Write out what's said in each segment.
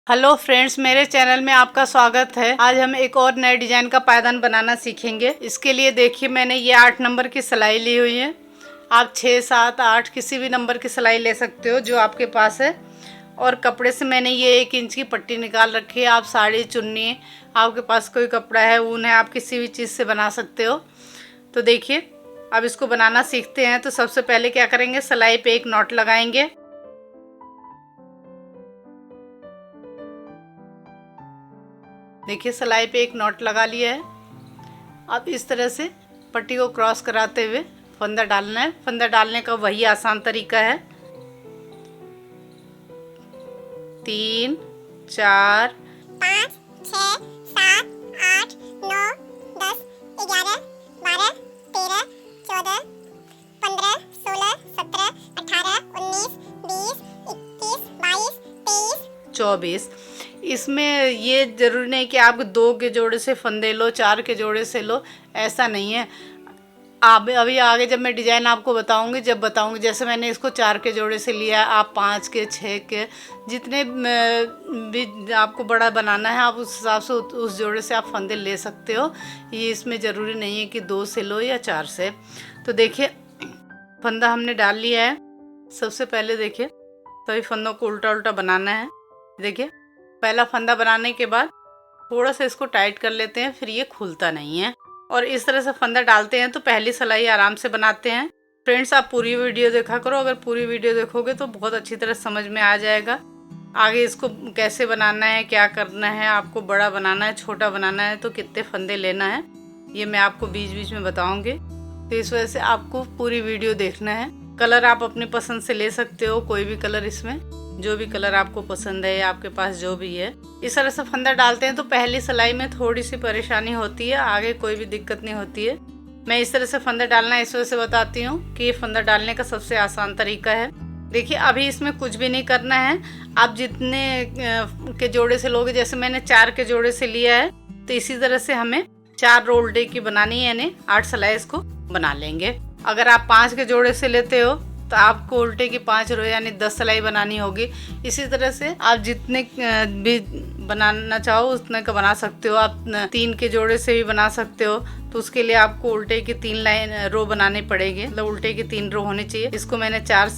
Hello friends, मेरे channel में आपका स्वागत है। आज हम एक और नए डिजाइन का पायदान बनाना सीखेंगे। इसके लिए देखिए, मैंने ये 8 नंबर की सिलाई ली हुई है। आप 6, 7, 8 किसी भी नंबर की सिलाई ले सकते हो जो आपके पास है। और कपड़े से मैंने ये 1 इंच की पट्टी निकाल रखी है। आप साड़ी, चुन्नी, आपके पास कोई कपड़ा है, ऊन है, आप किसी भी चीज़ से बना सकते हो। तो देखिए, अब इसको बनाना सीखते हैं। तो सबसे पहले क्या करेंगे, सिलाई पे एक नॉट लगाएंगे। देखिए, सिलाई पे एक नॉट लगा लिया है। अब इस तरह से पट्टी को क्रॉस कराते हुए फंदा डालना है। फंदा डालने का वही आसान तरीका है। 3, 4, 5, 6, 7, 8, 9, 10, 11, 12, 13, 14, 15, 16, 17, 18, 19, 20, 21, 22, 23, 24। इसमें ये ज़रूरी नहीं कि आप 2 के जोड़े से फंदे लो, 4 के जोड़े से लो, ऐसा नहीं है। आप अभी आगे जब मैं डिज़ाइन आपको बताऊंगी, जैसे मैंने इसको 4 के जोड़े से लिया, आप 5 के, 6 के, जितने भी आपको बड़ा बनाना है, आप उस हिसाब से उस जोड़े से आप फंदे ले सकते हो। ये इसमें ज़रूरी नहीं है कि 2 से लो या 4 से। तो देखिए, फंदा हमने डाल लिया है। सबसे पहले देखिए, सभी फंदों को उल्टा उल्टा बनाना है। देखिए, पहला फंदा बनाने के बाद थोड़ा सा इसको टाइट कर लेते हैं, फिर ये खुलता नहीं है। और इस तरह से फंदा डालते हैं तो पहली सिलाई आराम से बनाते हैं। फ्रेंड्स, आप पूरी वीडियो देखा करो। अगर पूरी वीडियो देखोगे तो बहुत अच्छी तरह समझ में आ जाएगा आगे इसको कैसे बनाना है, क्या करना है। आपको बड़ा बनाना है, छोटा बनाना है तो कितने फंदे लेना है, ये मैं आपको बीच बीच में बताऊंगी। तो इस वजह से आपको पूरी वीडियो देखना है। कलर आप अपनी पसंद से ले सकते हो, कोई भी कलर, इसमें जो भी कलर आपको पसंद है या आपके पास जो भी है। इस तरह से फंदा डालते हैं तो पहली सिलाई में थोड़ी सी परेशानी होती है, आगे कोई भी दिक्कत नहीं होती है। मैं इस तरह से फंदा डालना इस वजह से बताती हूँ कि ये फंदा डालने का सबसे आसान तरीका है। देखिए, अभी इसमें कुछ भी नहीं करना है। आप जितने के जोड़े से लोगे, जैसे मैंने 4 के जोड़े से लिया है, तो इसी तरह से हमें 4 रोल डे की बनानी है, यानी 8 सिलाई इसको बना लेंगे। अगर आप 5 के जोड़े से लेते हो तो आपको उल्टे की 5 रो यानी 10 सिलाई बनानी होगी। इसी तरह से आप जितने भी बनाना चाहो उतने का बना सकते हो। आप 3 के जोड़े से भी बना सकते हो, तो उसके लिए आपको उल्टे की 3 लाइन रो बनाने पड़ेंगे, मतलब उल्टे की 3 रो होनी चाहिए। इसको मैंने 4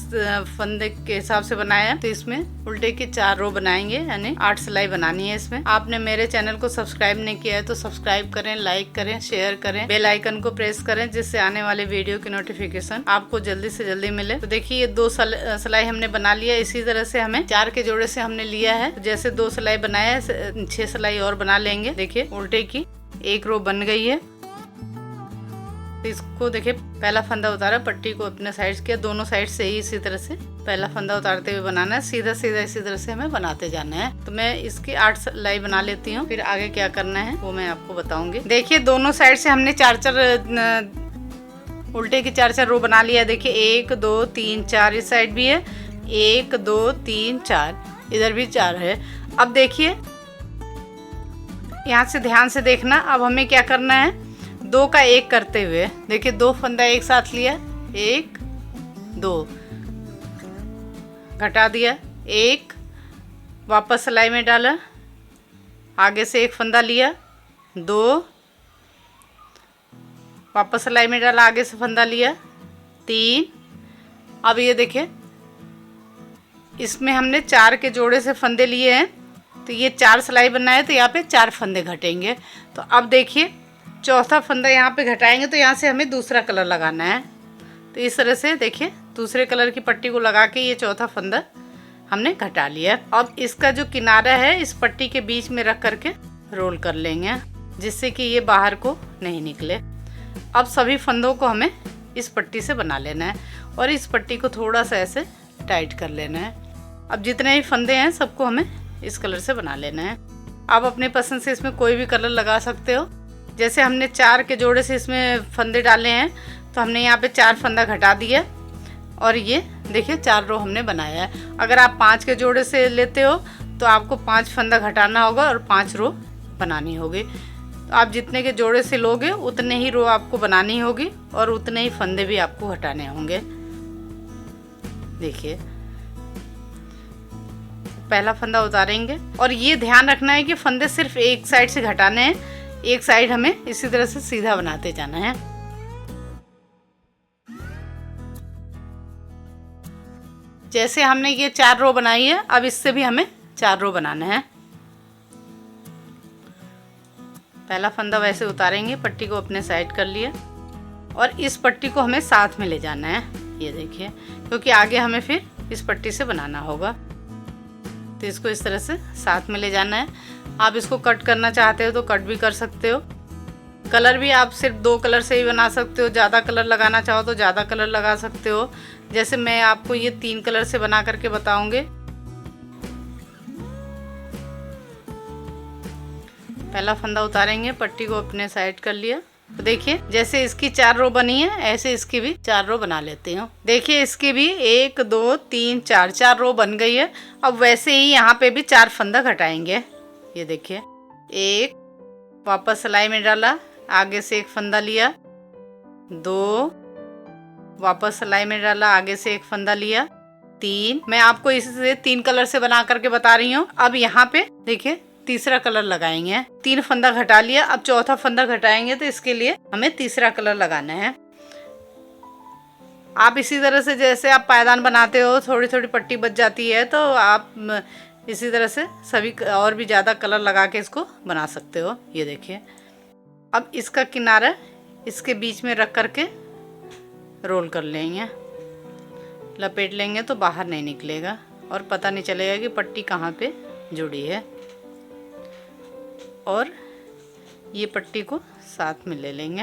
फंदे के हिसाब से बनाया, तो इसमें उल्टे की 4 रो बनाएंगे, यानी 8 सिलाई बनानी है इसमें। आपने मेरे चैनल को सब्सक्राइब नहीं किया है तो सब्सक्राइब करें, लाइक करें, शेयर करें, बेल आइकन को प्रेस करें, जिससे आने वाले वीडियो की नोटिफिकेशन आपको जल्दी से जल्दी मिले। तो देखिए, ये 2 सिलाई हमने बना लिया। इसी तरह से हमें 4 के जोड़े से हमने लिया है, जैसे 2 सिलाई बनाया है, 6 सिलाई और बना लेंगे। देखिए, उल्टे की 1 रो बन गई है। तो इसको देखिए, पहला फंदा उतारा, पट्टी को अपने साइड किया, दोनों साइड से ही इसी तरह से पहला फंदा उतारते हुए बनाना है। सीधा सीधा इसी तरह से हमें बनाते जाना है। तो मैं इसकी 8 सिलाई बना लेती हूँ, फिर आगे क्या करना है वो मैं आपको बताऊंगी। देखिए, दोनों साइड से हमने 4 उल्टे की 4 रो बना लिया। देखिए, 1, 2, 3, 4 इस साइड भी है, 1, 2, 3, 4 इधर भी 4 है। अब देखिए, यहाँ से ध्यान से देखना। अब हमें क्या करना है, 2 का 1 करते हुए, देखिए 2 फंदा एक साथ लिया, 1, 2 घटा दिया, 1 वापस सिलाई में डाला, आगे से 1 फंदा लिया, 2 वापस सिलाई में डाला, आगे से फंदा लिया, 3। अब ये देखिए, इसमें हमने 4 के जोड़े से फंदे लिए हैं, तो ये 4 सिलाई बनना है, तो यहाँ पे 4 फंदे घटेंगे। तो अब देखिए, चौथा फंदा यहाँ पे घटाएंगे तो यहाँ से हमें दूसरा कलर लगाना है। तो इस तरह से देखिए, दूसरे कलर की पट्टी को लगा के ये चौथा फंदा हमने घटा लिया। अब इसका जो किनारा है, इस पट्टी के बीच में रख करके रोल कर लेंगे, जिससे कि ये बाहर को नहीं निकले। अब सभी फंदों को हमें इस पट्टी से बना लेना है और इस पट्टी को थोड़ा सा ऐसे टाइट कर लेना है। अब जितने भी फंदे हैं सबको हमें इस कलर से बना लेना है। आप अपने पसंद से इसमें कोई भी कलर लगा सकते हो। जैसे हमने 4 के जोड़े से इसमें फंदे डाले हैं, तो हमने यहाँ पे 4 फंदा घटा दिया और ये देखिए 4 रो हमने बनाया है। अगर आप 5 के जोड़े से लेते हो तो आपको 5 फंदा घटाना होगा और 5 रो बनानी होगी। तो आप जितने के जोड़े से लोगे उतने ही रो आपको बनानी होगी और उतने ही फंदे भी आपको घटाने होंगे। देखिए, पहला फंदा उतारेंगे और ये ध्यान रखना है कि फंदे सिर्फ एक साइड से घटाने हैं, एक साइड हमें इसी तरह से सीधा बनाते जाना है। जैसे हमने ये 4 रो बनाई है, अब इससे भी हमें 4 रो बनाना है। पहला फंदा वैसे उतारेंगे, पट्टी को अपने साइड कर लिया और इस पट्टी को हमें साथ में ले जाना है, ये देखिए, क्योंकि आगे हमें फिर इस पट्टी से बनाना होगा। तो इसको इस तरह से साथ में ले जाना है। आप इसको कट करना चाहते हो तो कट भी कर सकते हो। कलर भी आप सिर्फ 2 कलर से ही बना सकते हो, ज़्यादा कलर लगाना चाहो तो ज़्यादा कलर लगा सकते हो। जैसे मैं आपको ये 3 कलर से बना करके बताऊंगी। पहला फंदा उतारेंगे, पट्टी को अपने साइड कर लिया। तो देखिए जैसे इसकी 4 रो बनी है, ऐसे इसकी भी 4 रो बना लेती हूँ। देखिए इसकी भी 1 2 3 4 रो बन गई है। अब वैसे ही यहाँ पे भी 4 फंदा घटाएंगे। ये देखिए, 1 वापस सिलाई में डाला, आगे से एक फंदा लिया, 2 वापस सिलाई में डाला, आगे से एक फंदा लिया, 3। मैं आपको इससे 3 कलर से बना करके बता रही हूँ। अब यहाँ पे देखिए तीसरा कलर लगाएंगे। 3 फंदा घटा लिया, अब चौथा फंदा घटाएंगे तो इसके लिए हमें तीसरा कलर लगाना है। आप इसी तरह से जैसे आप पायदान बनाते हो, थोड़ी थोड़ी पट्टी बच जाती है, तो आप इसी तरह से सभी और भी ज़्यादा कलर लगा के इसको बना सकते हो। ये देखिए, अब इसका किनारा इसके बीच में रख करके रोल कर लेंगे, लपेट लेंगे तो बाहर नहीं निकलेगा और पता नहीं चलेगा कि पट्टी कहाँ पे जुड़ी है। और ये पट्टी को साथ में ले लेंगे।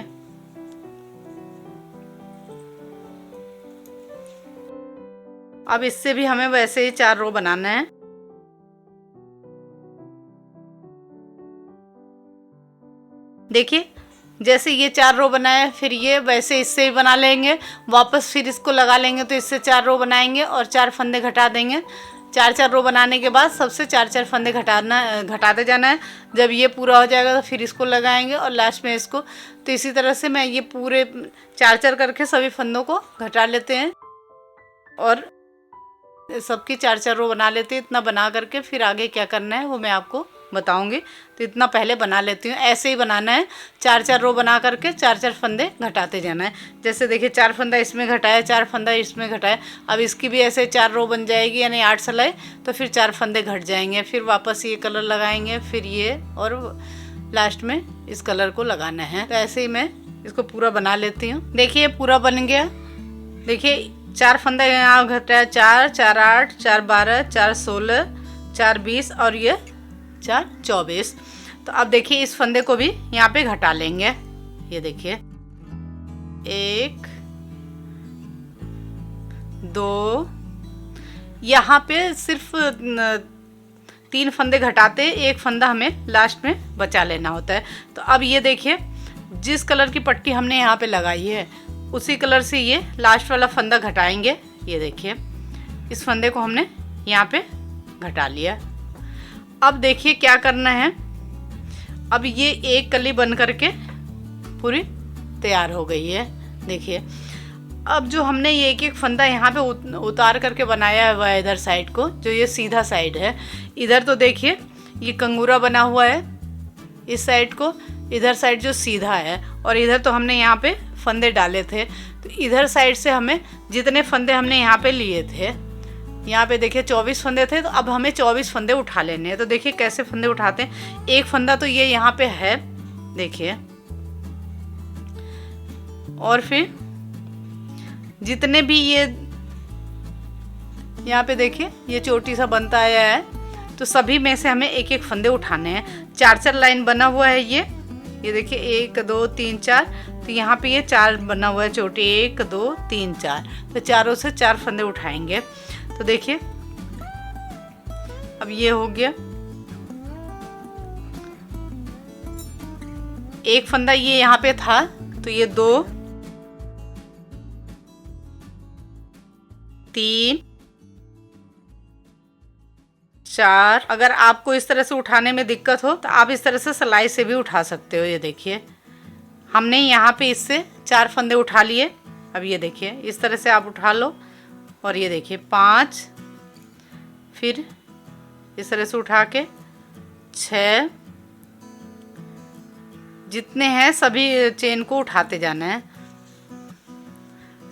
अब इससे भी हमें वैसे ही 4 रो बनाना है। देखिए जैसे ये 4 रो बनाए, फिर ये वैसे इससे भी बना लेंगे, वापस फिर इसको लगा लेंगे तो इससे 4 रो बनाएंगे और 4 फंदे घटा देंगे। 4 रो बनाने के बाद सबसे 4 फंदे घटाते जाना है। जब ये पूरा हो जाएगा तो फिर इसको लगाएंगे और लास्ट में इसको। तो इसी तरह से मैं ये पूरे 4 करके सभी फंदों को घटा लेते हैं और सबकी 4 रो बना लेते हैं। इतना बना करके फिर आगे क्या करना है वो मैं आपको बताऊंगी। तो इतना पहले बना लेती हूँ। ऐसे ही बनाना है, 4 रो बना करके 4 फंदे घटाते जाना है। जैसे देखिए 4 फंदा इसमें घटाया, 4 फंदा इसमें घटाया। अब इसकी भी ऐसे 4 रो बन जाएगी, यानी 8 सिलाई, तो फिर 4 फंदे घट जाएंगे। फिर वापस ये कलर लगाएंगे, फिर ये, और लास्ट में इस कलर को लगाना है। तो ऐसे ही मैं इसको पूरा बना लेती हूँ। देखिए पूरा बन गया। देखिए 4 फंदा यहाँ घटाया, 4 4 8 4 12 4 16 4 20 और ये 4 24। तो अब देखिए इस फंदे को भी यहाँ पे घटा लेंगे। ये देखिए 1 2, यहाँ पे सिर्फ 3 फंदे घटाते, 1 फंदा हमें लास्ट में बचा लेना होता है। तो अब ये देखिए जिस कलर की पट्टी हमने यहाँ पे लगाई है उसी कलर से ये लास्ट वाला फंदा घटाएंगे। ये देखिए इस फंदे को हमने यहाँ पे घटा लिया। अब देखिए क्या करना है। अब ये एक कली बन करके पूरी तैयार हो गई है। देखिए अब जो हमने ये एक फंदा यहाँ पे उतार करके बनाया हुआ है इधर साइड को, जो ये सीधा साइड है, इधर तो देखिए ये कंगूरा बना हुआ है इस साइड को, इधर साइड जो सीधा है, और इधर तो हमने यहाँ पे फंदे डाले थे। तो इधर साइड से हमें जितने फंदे हमने यहाँ पे लिए थे, यहाँ पे देखिए 24 फंदे थे, तो अब हमें 24 फंदे उठा लेने हैं। तो देखिए कैसे फंदे उठाते हैं। एक फंदा तो ये यहाँ पे है, देखिए, और फिर जितने भी ये यहाँ पे देखिए ये चोटी सा बनता आया है, तो सभी में से हमें एक एक फंदे उठाने हैं। 4 लाइन बना हुआ है ये देखिए 1 2 3 4। तो यहाँ पे ये 4 बना हुआ है चोटी, 1 2 3 4। तो चारों से 4 फंदे उठाएंगे। तो देखिए अब ये हो गया। एक फंदा ये यहाँ पे था, तो ये 2 3 4। अगर आपको इस तरह से उठाने में दिक्कत हो तो आप इस तरह से सिलाई से भी उठा सकते हो। ये देखिए हमने यहाँ पे इससे 4 फंदे उठा लिए। अब ये देखिए इस तरह से आप उठा लो, और ये देखिए 5, फिर इस तरह से उठा के 6 जितने हैं सभी चेन को उठाते जाना है।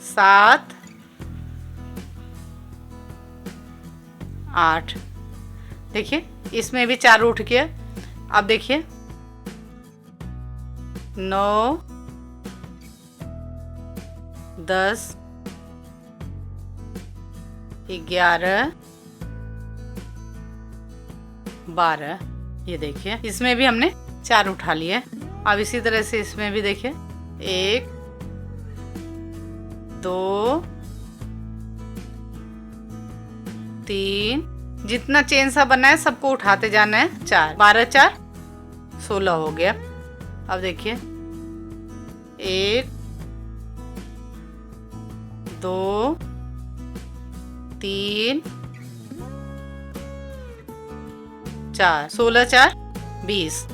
7 8 देखिए इसमें भी 4 उठ गया। अब देखिए 9 10 11 12 ये देखिए इसमें भी हमने 4 उठा लिए। अब इसी तरह से इसमें भी देखिए 1 2 3 जितना चेन सा बना है सबको उठाते जाना है। 4 12 4 16 हो गया। अब देखिए 1 2 3 4 16 4 20।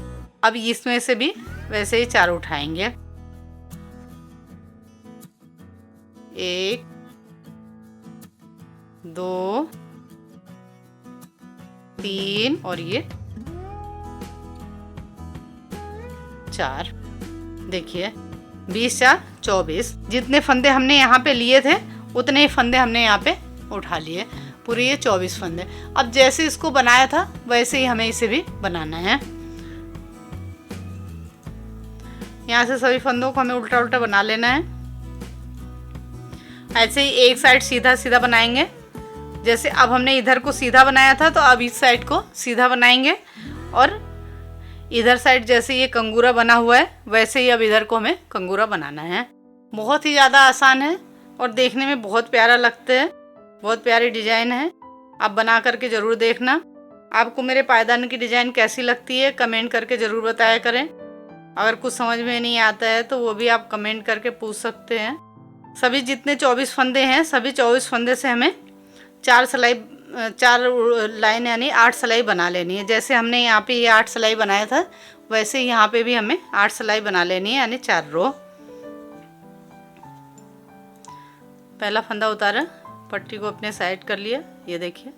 अब इसमें से भी वैसे ही 4 उठाएंगे। 1 2 3 और ये 4 देखिए 20 4 24। जितने फंदे हमने यहाँ पे लिए थे उतने ही फंदे हमने यहाँ पे उठा लिए, पूरे ये 24 फंदे। अब जैसे इसको बनाया था वैसे ही हमें इसे भी बनाना है। यहाँ से सभी फंदों को हमें उल्टा उल्टा बना लेना है। ऐसे ही एक साइड सीधा सीधा बनाएंगे। जैसे अब हमने इधर को सीधा बनाया था तो अब इस साइड को सीधा बनाएंगे, और इधर साइड जैसे ये कंगूरा बना हुआ है वैसे ही अब इधर को हमें कंगूरा बनाना है। बहुत ही ज़्यादा आसान है और देखने में बहुत प्यारा लगता है, बहुत प्यारी डिजाइन है। आप बना करके ज़रूर देखना। आपको मेरे पायदान की डिजाइन कैसी लगती है कमेंट करके ज़रूर बताया करें। अगर कुछ समझ में नहीं आता है तो वो भी आप कमेंट करके पूछ सकते हैं। सभी जितने 24 फंदे हैं सभी 24 फंदे से हमें 4 लाइन यानी 8 सिलाई बना लेनी है। जैसे हमने यहाँ पे ये 8 सिलाई बनाया था वैसे ही यहाँ पे भी हमें 8 सिलाई बना लेनी है, यानी 4 रो। पहला फंदा उतारा, पट्टी को अपने साइड कर लिया। ये देखिए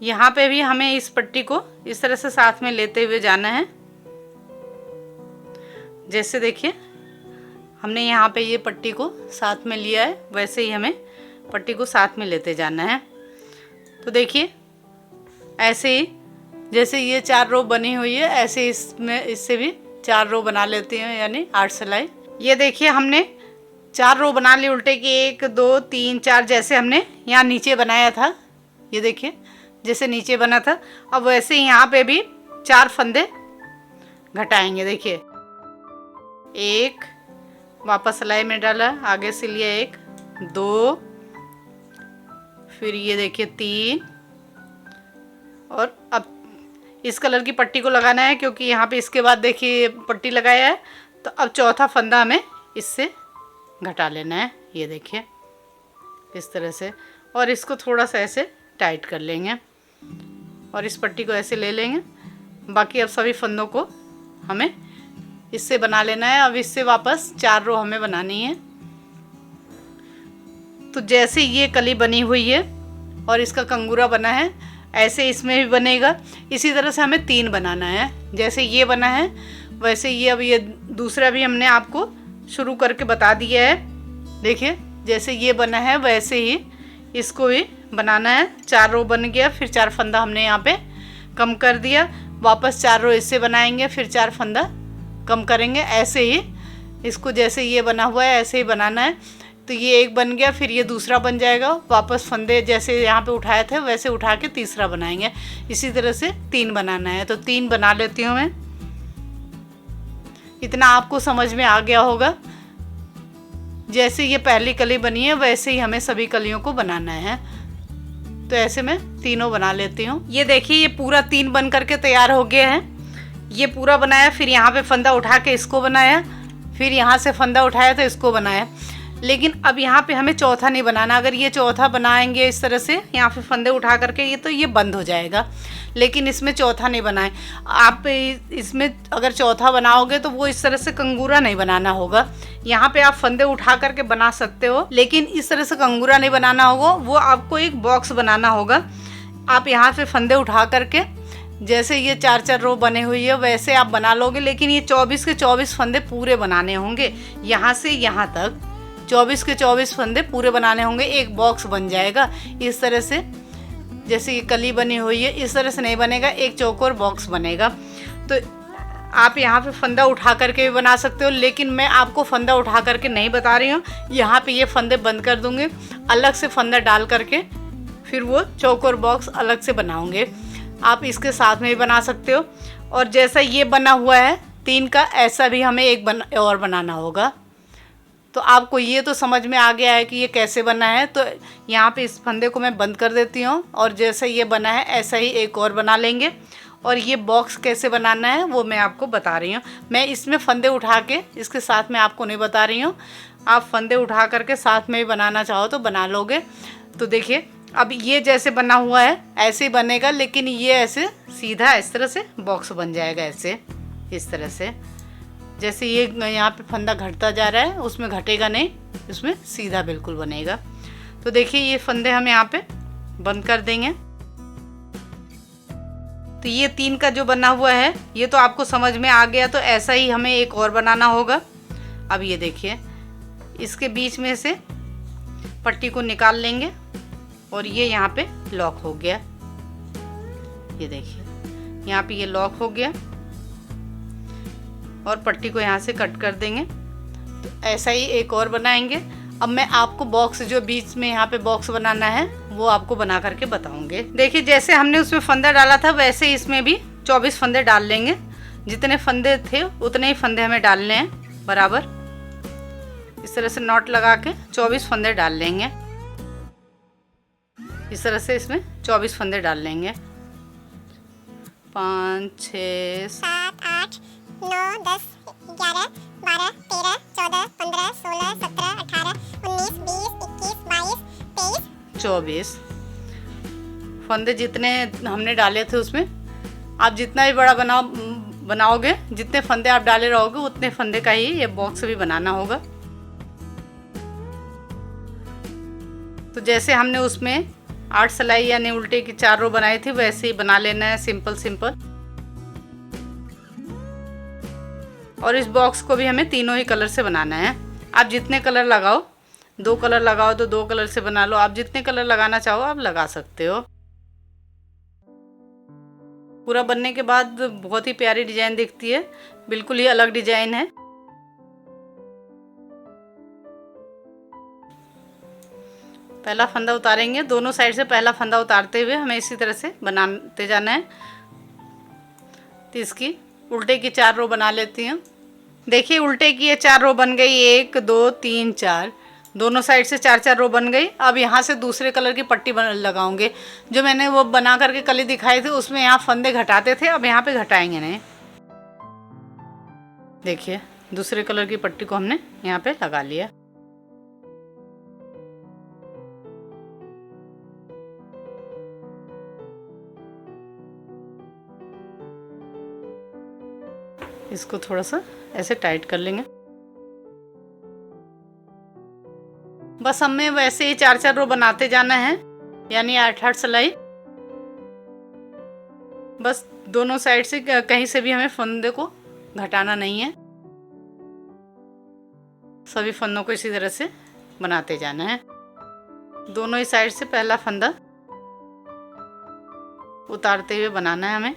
यहाँ पे भी हमें इस पट्टी को इस तरह से साथ में लेते हुए जाना है। जैसे देखिए हमने यहाँ पे ये पट्टी को साथ में लिया है वैसे ही हमें पट्टी को साथ में लेते जाना है। तो देखिए ऐसे ही जैसे ये 4 रो बनी हुई है ऐसे इससे भी 4 रो बना लेती हूँ, यानी 8 सिलाई। ये देखिए हमने 4 रो बना ली उल्टे की, 1 2 3 4 जैसे हमने यहाँ नीचे बनाया था। ये देखिए जैसे नीचे बना था अब वैसे ही यहाँ पे भी 4 फंदे घटाएंगे। देखिए 1 वापस सिलाई में डाला, आगे से लिया 1 2, फिर ये देखिए 3, और अब इस कलर की पट्टी को लगाना है क्योंकि यहाँ पे इसके बाद देखिए पट्टी लगाया है। तो अब चौथा फंदा हमें इससे घटा लेना है। ये देखिए इस तरह से, और इसको थोड़ा सा ऐसे टाइट कर लेंगे और इस पट्टी को ऐसे ले लेंगे। बाकी अब सभी फंदों को हमें इससे बना लेना है। अब इससे वापस 4 रो हमें बनानी है। तो जैसे ये कली बनी हुई है और इसका कंगूरा बना है ऐसे इसमें भी बनेगा। इसी तरह से हमें 3 बनाना है। जैसे ये बना है वैसे ये अब ये दूसरा भी हमने आपको शुरू करके बता दिया है। देखिए जैसे ये बना है वैसे ही इसको भी बनाना है। 4 रो बन गया, फिर 4 फंदा हमने यहाँ पे कम कर दिया, वापस 4 रो इससे बनाएंगे, फिर 4 फंदा कम करेंगे। ऐसे ही इसको जैसे ये बना हुआ है ऐसे ही बनाना है। तो ये एक बन गया, फिर ये दूसरा बन जाएगा, वापस फंदे जैसे यहाँ पे उठाए थे वैसे उठा के तीसरा बनाएंगे। इसी तरह से 3 बनाना है। तो 3 बना लेती हूँ मैं। इतना आपको समझ में आ गया होगा। जैसे ये पहली कली बनी है वैसे ही हमें सभी कलियों को बनाना है। तो ऐसे मैं तीनों बना लेती हूँ। ये देखिए ये पूरा 3 बन करके तैयार हो गया है। ये पूरा बनाया, फिर यहाँ पे फंदा उठा के इसको बनाया, फिर यहाँ से फंदा उठाया तो इसको बनाया। लेकिन अब यहाँ पे हमें चौथा नहीं बनाना। अगर ये चौथा बनाएंगे इस तरह से यहाँ पे फंदे उठा करके ये तो ये बंद हो जाएगा, लेकिन इसमें चौथा नहीं बनाए। आप इसमें अगर चौथा बनाओगे तो वो इस तरह से कंगूरा नहीं बनाना होगा। यहाँ पे आप फंदे उठा करके बना सकते हो, लेकिन इस तरह से कंगूरा नहीं बनाना होगा। वो आपको एक बॉक्स बनाना होगा। आप यहाँ से फंदे उठा करके जैसे ये 4-4 रो बने हुई है वैसे आप बना लोगे, लेकिन ये 24 के 24 फंदे पूरे बनाने होंगे। यहाँ से यहाँ तक 24 के 24 फंदे पूरे बनाने होंगे, एक बॉक्स बन जाएगा इस तरह से। जैसे ये कली बनी हुई है इस तरह से नहीं बनेगा, एक चौकोर बॉक्स बनेगा। तो आप यहाँ पे फंदा उठा करके भी बना सकते हो, लेकिन मैं आपको फंदा उठा करके नहीं बता रही हूँ। यहाँ पे ये फंदे बंद कर दूँगी, अलग से फंदा डाल करके फिर वो चौकोर बॉक्स अलग से बनाऊँगे। आप इसके साथ में भी बना सकते हो। और जैसा ये बना हुआ है 3 का, ऐसा भी हमें एक और बनाना होगा। तो आपको ये तो समझ में आ गया है कि ये कैसे बना है। तो यहाँ पे इस फंदे को मैं बंद कर देती हूँ और जैसा ये बना है ऐसा ही एक और बना लेंगे। और ये बॉक्स कैसे बनाना है वो मैं आपको बता रही हूँ। मैं इसमें फंदे उठा के इसके साथ में आपको नहीं बता रही हूँ, आप फंदे उठा करके साथ में भी बनाना चाहो तो बना लोगे। तो देखिए अब ये जैसे बना हुआ है ऐसे ही बनेगा, लेकिन ये ऐसे सीधा इस तरह से बॉक्स बन जाएगा, ऐसे इस तरह से। जैसे ये यहाँ पे फंदा घटता जा रहा है उसमें घटेगा नहीं, इसमें सीधा बिल्कुल बनेगा। तो देखिए ये फंदे हम यहाँ पे बंद कर देंगे। तो ये 3 का जो बना हुआ है ये तो आपको समझ में आ गया। तो ऐसा ही हमें एक और बनाना होगा। अब ये देखिए इसके बीच में से पट्टी को निकाल लेंगे और ये यहाँ पे लॉक हो गया। ये देखिए यहाँ पे ये लॉक हो गया और पट्टी को यहाँ से कट कर देंगे। तो ऐसा ही एक और बनाएंगे। अब मैं आपको बॉक्स जो बीच में यहाँ पे बॉक्स बनाना है वो आपको बना करके बताऊंगे। देखिए जैसे हमने उसमें फंदा डाला था वैसे ही इसमें भी 24 फंदे डाल लेंगे। जितने फंदे थे उतने ही फंदे हमें डालने हैं बराबर। इस तरह से नॉट लगा के 24 फंदे डाल लेंगे। इस तरह से इसमें 24 फंदे डाल लेंगे। 5 6 7 8 9 10 11 12 13 14 15 16 17 18 19 20 21 22 23 24 फंदे जितने हमने डाले थे उसमें आप जितना भी बड़ा बनाओगे, जितने फंदे आप डाले रहोगे उतने फंदे का ही ये बॉक्स भी बनाना होगा। तो जैसे हमने उसमें 8 सिलाई यानी उल्टे की 4 रो बनाई थी वैसे ही बना लेना है, सिंपल सिंपल। और इस बॉक्स को भी हमें तीनों ही कलर से बनाना है। आप जितने कलर लगाओ, 2 कलर लगाओ तो 2 कलर से बना लो, आप जितने कलर लगाना चाहो आप लगा सकते हो। पूरा बनने के बाद बहुत ही प्यारी डिजाइन दिखती है, बिल्कुल ही अलग डिजाइन है। पहला फंदा उतारेंगे, दोनों साइड से पहला फंदा उतारते हुए हमें इसी तरह से बनाते जाना है। तो इसकी उल्टे की 4 रो बना लेती हूँ। देखिए उल्टे की ये 4 रो बन गई, 1 2 3 4, दोनों साइड से 4-4 रो बन गई। अब यहाँ से दूसरे कलर की पट्टी लगाऊंगे। जो मैंने वो बना करके कली दिखाई थी उसमें यहाँ फंदे घटाते थे, अब यहाँ पे घटाएंगे नहीं। देखिए दूसरे कलर की पट्टी को हमने यहाँ पे लगा लिया। इसको थोड़ा सा ऐसे टाइट कर लेंगे। बस हमें वैसे ही 4-4 रो बनाते जाना है, यानी 8-8 सिलाई। बस दोनों साइड से कहीं से भी हमें फंदे को घटाना नहीं है, सभी फंदों को इसी तरह से बनाते जाना है। दोनों ही साइड से पहला फंदा उतारते हुए बनाना है हमें।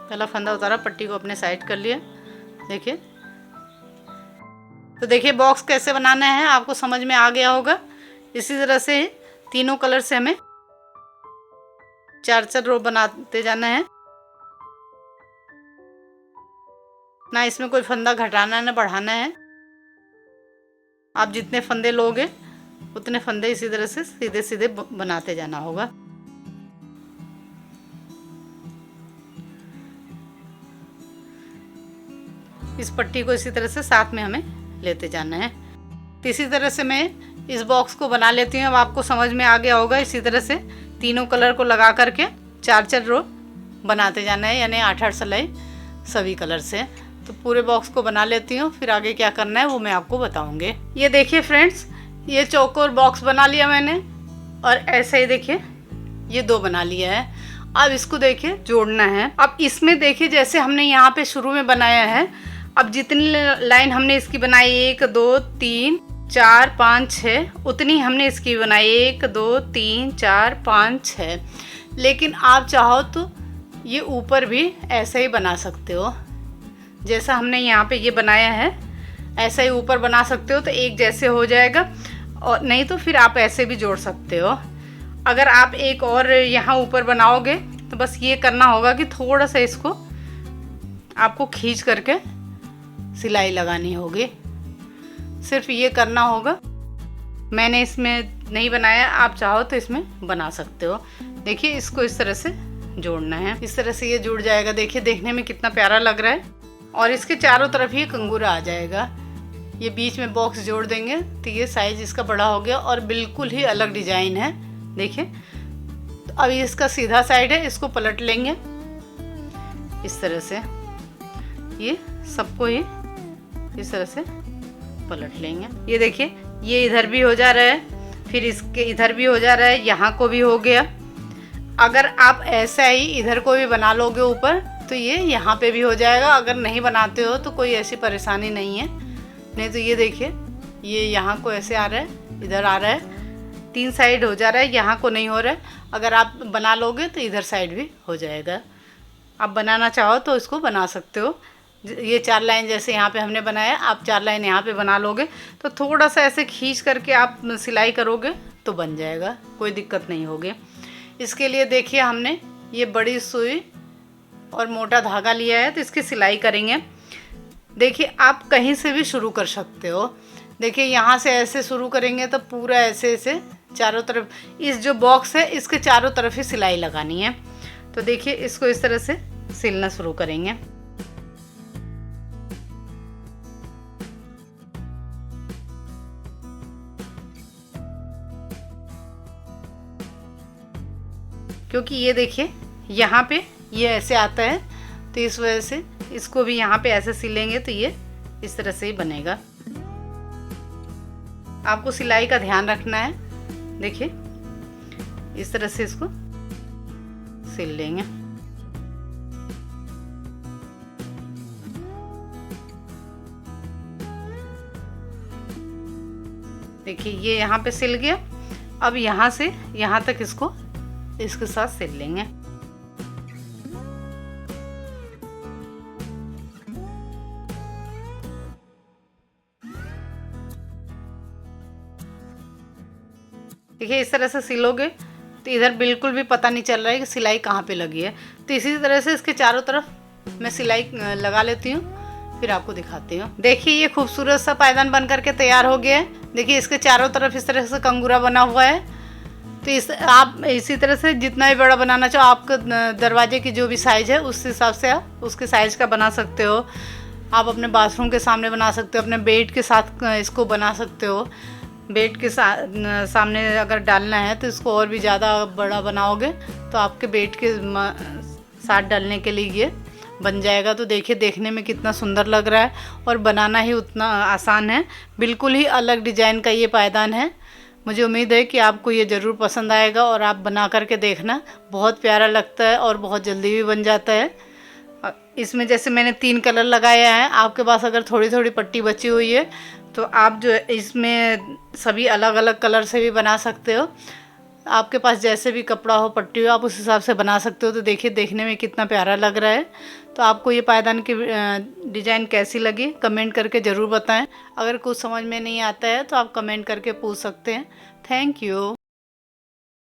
पहला फंदा उतारा, पट्टी को अपने साइड कर लिया। देखिए तो देखिए बॉक्स कैसे बनाना है आपको समझ में आ गया होगा। इसी तरह से तीनों कलर से हमें 4-4 रो बनाते जाना है। ना इसमें कोई फंदा घटाना है ना बढ़ाना है। आप जितने फंदे लोगे उतने फंदे इसी तरह से सीधे सीधे बनाते जाना होगा। इस पट्टी को इसी तरह से साथ में हमें लेते जाना है। तो इसी तरह से मैं इस बॉक्स को बना लेती हूँ। अब आपको समझ में आ गया होगा। इसी तरह से तीनों कलर को लगा करके 4-4 रो बनाते जाना है, यानी 8-8 सिलाई सभी कलर से। तो पूरे बॉक्स को बना लेती हूँ, फिर आगे क्या करना है वो मैं आपको बताऊँगी। ये देखिए फ्रेंड्स, ये चौकोर बॉक्स बना लिया मैंने। और ऐसे ही देखिए ये 2 बना लिया है। अब इसको देखिए जोड़ना है। अब इसमें देखिए जैसे हमने यहाँ पे शुरू में बनाया है, अब जितनी लाइन हमने इसकी बनाई 1 2 3 4 5 6 उतनी हमने इसकी बनाई 1 2 3 4 5 6। लेकिन आप चाहो तो ये ऊपर भी ऐसा ही बना सकते हो, जैसा हमने यहाँ पे ये बनाया है ऐसा ही ऊपर बना सकते हो, तो एक जैसे हो जाएगा। और नहीं तो फिर आप ऐसे भी जोड़ सकते हो। अगर आप एक और यहाँ ऊपर बनाओगे तो बस ये करना होगा कि थोड़ा सा इसको आपको खींच करके सिलाई लगानी होगी, सिर्फ ये करना होगा। मैंने इसमें नहीं बनाया, आप चाहो तो इसमें बना सकते हो। देखिए इसको इस तरह से जोड़ना है, इस तरह से ये जुड़ जाएगा। देखिए देखने में कितना प्यारा लग रहा है। और इसके चारों तरफ ये कंगूरा आ जाएगा। ये बीच में बॉक्स जोड़ देंगे तो ये साइज इसका बड़ा हो गया और बिल्कुल ही अलग डिजाइन है। देखिए तो अब इसका सीधा साइड है, इसको पलट लेंगे इस तरह से, ये सबको ही इस तरह से पलट लेंगे। ये देखिए ये इधर भी हो जा रहा है, फिर इसके इधर भी हो जा रहा है, यहाँ को भी हो गया। अगर आप ऐसा ही इधर को भी बना लोगे ऊपर तो ये यहाँ पे भी हो जाएगा। अगर नहीं बनाते हो तो कोई ऐसी परेशानी नहीं है। नहीं तो ये देखिए ये यहाँ को ऐसे आ रहा है, इधर आ रहा है, 3 साइड हो जा रहा है, यहाँ को नहीं हो रहा है। अगर आप बना लोगे तो इधर साइड भी हो जाएगा। आप बनाना चाहो तो इसको बना सकते हो। ये 4 लाइन जैसे यहाँ पे हमने बनाया, आप 4 लाइन यहाँ पे बना लोगे तो थोड़ा सा ऐसे खींच करके आप सिलाई करोगे तो बन जाएगा, कोई दिक्कत नहीं होगी। इसके लिए देखिए हमने ये बड़ी सुई और मोटा धागा लिया है, तो इसकी सिलाई करेंगे। देखिए आप कहीं से भी शुरू कर सकते हो। देखिए यहाँ से ऐसे शुरू करेंगे तो पूरा ऐसे ऐसे चारों तरफ, इस जो बॉक्स है इसके चारों तरफ ही सिलाई लगानी है। तो देखिए इसको इस तरह से सिलना शुरू करेंगे। क्योंकि ये देखिए यहाँ पे ये ऐसे आता है, तो इस वजह से इसको भी यहाँ पे ऐसे सिलेंगे तो ये इस तरह से ही बनेगा। आपको सिलाई का ध्यान रखना है। देखिए इस तरह से इसको सिल लेंगे। देखिए ये यहाँ पे सिल गया। अब यहाँ से यहाँ तक इसको इसके साथ सिल लेंगे। देखिए इस तरह से सिलोगे तो इधर बिल्कुल भी पता नहीं चल रहा है कि सिलाई कहाँ पे लगी है। तो इसी तरह से इसके चारों तरफ मैं सिलाई लगा लेती हूँ, फिर आपको दिखाती हूँ। देखिए ये खूबसूरत सा पायदान बन करके तैयार हो गया है। देखिए इसके चारों तरफ इस तरह से कंगूरा बना हुआ है। तो आप इसी तरह से जितना भी बड़ा बनाना चाहो, आपका दरवाजे की जो भी साइज़ है उस हिसाब से आप उसके साइज़ का बना सकते हो। आप अपने बाथरूम के सामने बना सकते हो, अपने बेड के साथ इसको बना सकते हो। बेड के सामने अगर डालना है तो इसको और भी ज़्यादा बड़ा बनाओगे तो आपके बेड के साथ डालने के लिए ये बन जाएगा। तो देखिए देखने में कितना सुंदर लग रहा है और बनाना ही उतना आसान है। बिल्कुल ही अलग डिजाइन का ये पायदान है। मुझे उम्मीद है कि आपको ये ज़रूर पसंद आएगा और आप बना करके देखना, बहुत प्यारा लगता है और बहुत जल्दी भी बन जाता है। इसमें जैसे मैंने 3 कलर लगाया है, आपके पास अगर थोड़ी थोड़ी पट्टी बची हुई है तो आप जो इसमें सभी अलग अलग कलर से भी बना सकते हो। आपके पास जैसे भी कपड़ा हो, पट्टी हो, आप उस हिसाब से बना सकते हो। तो देखिए देखने में कितना प्यारा लग रहा है। तो आपको ये पायदान की डिज़ाइन कैसी लगी कमेंट करके ज़रूर बताएं। अगर कुछ समझ में नहीं आता है तो आप कमेंट करके पूछ सकते हैं। Thank you.